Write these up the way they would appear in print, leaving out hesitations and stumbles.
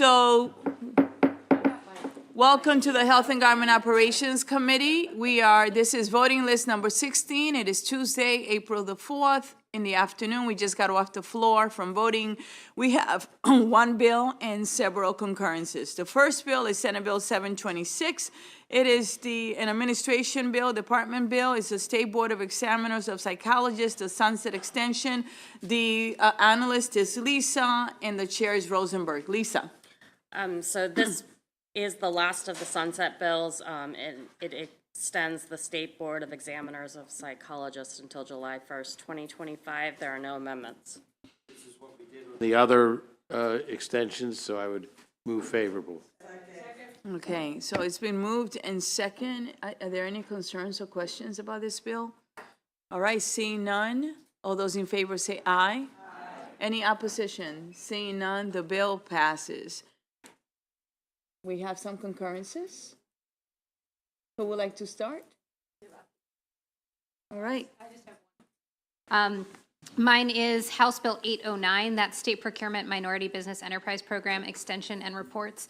So, welcome to the Health and Government Operations Committee. This is voting list number 16. It is Tuesday, April the 4th in the afternoon. We just got off the floor from voting. We have one bill and several concurrences. The first bill is Senate Bill 726. It is an administration bill, department bill. It's the State Board of Examiners of Psychologists, the sunset extension. The analyst is Lisa, and the chair is Rosenberg. Lisa. So this is the last of the sunset bills. It extends the State Board of Examiners of Psychologists until July 1st, 2025. There are no amendments. This is what we did with the other extensions, so I would move favorable. Okay, so it's been moved and second. Are there any concerns or questions about this bill? All right, seeing none, all those in favor say aye. Any opposition? Seeing none, the bill passes. We have some concurrences. Who would like to start? All right. Mine is House Bill 809, that's State Procurement Minority Business Enterprise Program Extension and Reports.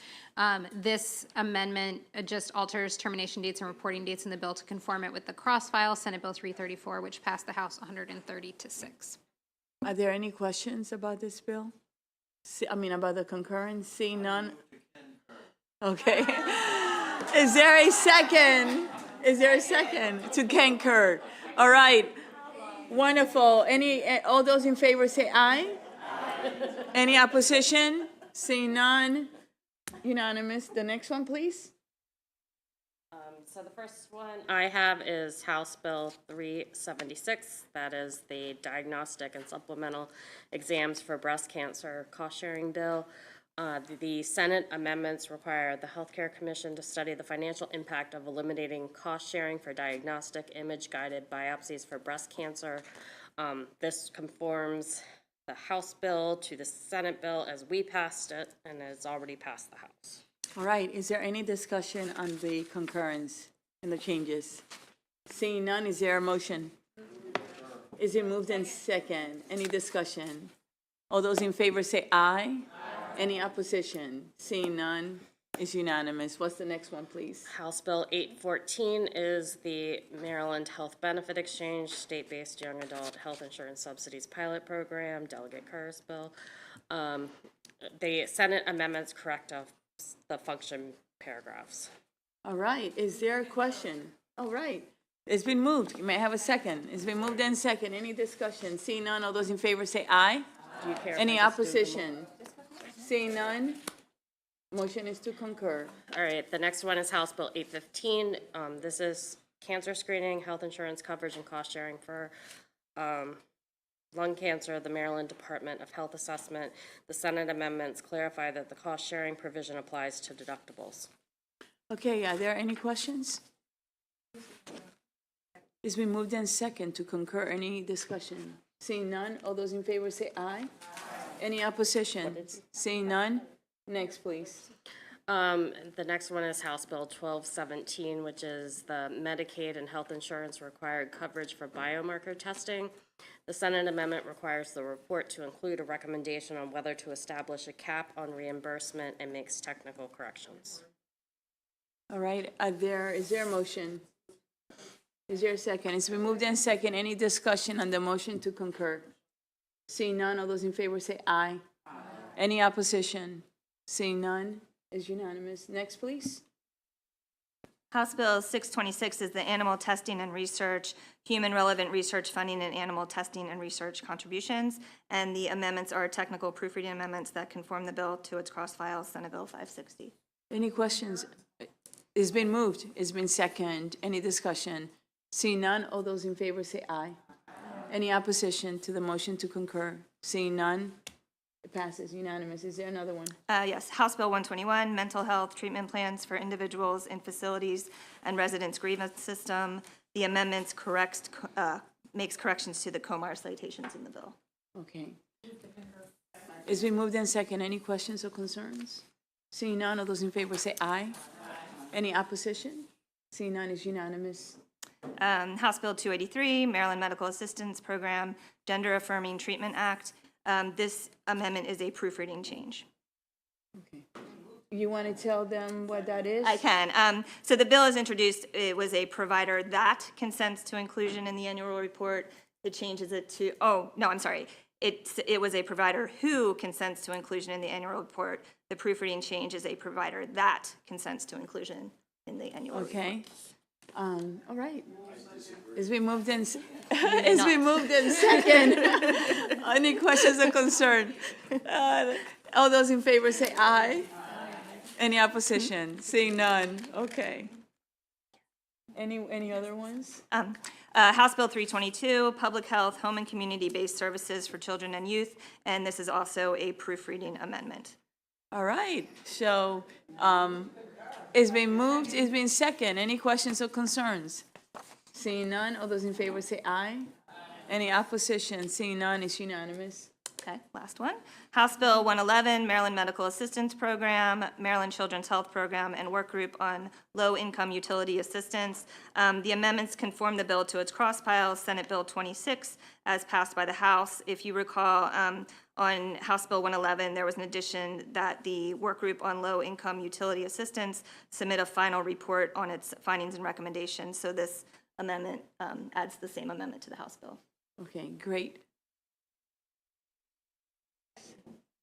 This amendment just alters termination dates and reporting dates in the bill to conform it with the cross-file Senate Bill 334, which passed the House 130-6. Are there any questions about this bill? About the concurrence? Seeing none? Okay. Is there a second? Is there a second to concur? All right. Wonderful. All those in favor say aye. Any opposition? Seeing none? Unanimous. The next one, please. So the first one I have is House Bill 376. That is the diagnostic and supplemental exams for breast cancer cost-sharing bill. The Senate amendments require the Healthcare Commission to study the financial impact of eliminating cost-sharing for diagnostic image-guided biopsies for breast cancer. This conforms the House bill to the Senate bill as we passed it, and it's already passed the House. All right. Is there any discussion on the concurrence and the changes? Seeing none, is there a motion? Is it moved in second? Any discussion? All those in favor say aye. Any opposition? Seeing none, is unanimous. What's the next one, please? House Bill 814 is the Maryland Health Benefit Exchange, state-based young adult health insurance subsidies pilot program, Delegate Kerr's bill. The Senate amendments correct the function paragraphs. All right. Is there a question? All right. It's been moved. You may have a second. It's been moved and second. Any discussion? Seeing none, all those in favor say aye. Do you care if Any I just do them opposition? Seeing none, motion is to concur. All right, the next one is House Bill 815. This is cancer screening, health insurance coverage, and cost sharing for lung cancer, the Maryland Department of Health Assessment. The Senate amendments clarify that the cost sharing provision applies to deductibles. Okay, are there any questions? It's been moved and second to concur. Any discussion? Seeing none, all those in favor say aye. Any opposition? Seeing none, next please. The next one is House Bill 1217, which is the Medicaid and health insurance required coverage for biomarker testing. The Senate amendment requires the report to include a recommendation on whether to establish a cap on reimbursement and makes technical corrections. All right, is there a motion? Is there a second? It's been moved and second. Any discussion on the motion to concur? Seeing none, all those in favor say aye. Any opposition? Seeing none, is unanimous. Next, please. House Bill 626 is the Animal Testing and Research, Human Relevant Research Funding and Animal Testing and Research Contributions. And the amendments are technical proofreading amendments that conform the bill to its cross-file, Senate Bill 560. Any questions? It's been moved. It's been second. Any discussion? Seeing none, all those in favor say aye. Any opposition to the motion to concur? Seeing none, it passes unanimous. Is there another one? Yes, House Bill 121, Mental Health Treatment Plans for Individuals in Facilities and Residents Grievance System. The amendments makes corrections to the Comar citations in the bill. Okay. It's been moved and second. Any questions or concerns? Seeing none, all those in favor say aye. Any opposition? Seeing none, is unanimous. House Bill 283, Maryland Medical Assistance Program, Gender Affirming Treatment Act. This amendment is a proofreading change. Okay. You want to tell them what that is? I can. So the bill is introduced, it was a provider that consents to inclusion in the annual report. It changes it to, oh, no, I'm sorry. It was a provider who consents to inclusion in the annual report. The proofreading change is a provider that consents to inclusion in the annual report. Okay. All right. It's been moved in, it's been moved in second. Any questions or concern? All those in favor say aye. Any opposition? Seeing none, okay. Any other ones? House Bill 322, Public Health, Home and Community-Based Services for Children and Youth, and this is also a proofreading amendment. All right, so, it's been moved, it's been second. Any questions or concerns? Seeing none, all those in favor say aye. Any opposition? Seeing none, it's unanimous. Okay, last one. House Bill 111, Maryland Medical Assistance Program, Maryland Children's Health Program, and Work Group on Low-Income Utility Assistance. The amendments conform the bill to its cross-pile, Senate Bill 26, as passed by the House. If you recall, on House Bill 111, there was an addition that the Work Group on Low-Income Utility Assistance submit a final report on its findings and recommendations. So this amendment adds the same amendment to the House bill. Okay, great.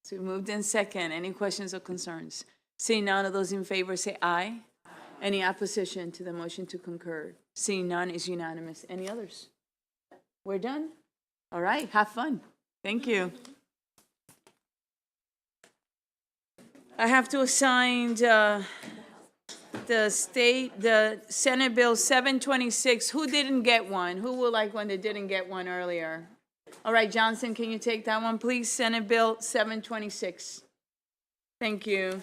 So we moved in second. Any questions or concerns? Seeing none, of those in favor say aye. Any opposition to the motion to concur? Seeing none is unanimous. Any others? We're done? All right, have fun. Thank you. I have to assign the Senate Bill 726. Who didn't get one? Who would like one that didn't get one earlier? All right, Johnson, can you take that one, please? Senate Bill 726. Thank you.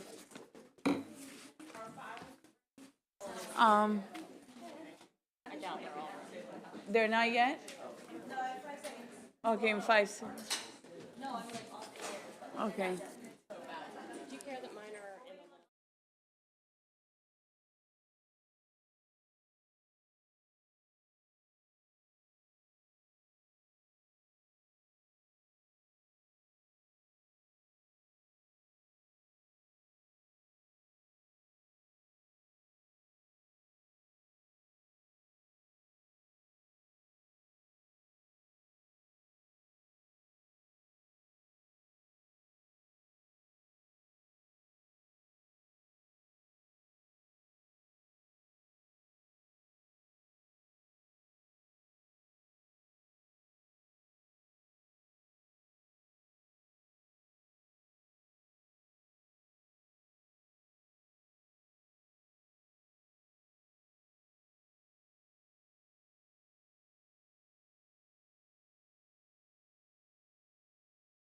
They're not yet? Okay, in 5 seconds. Okay.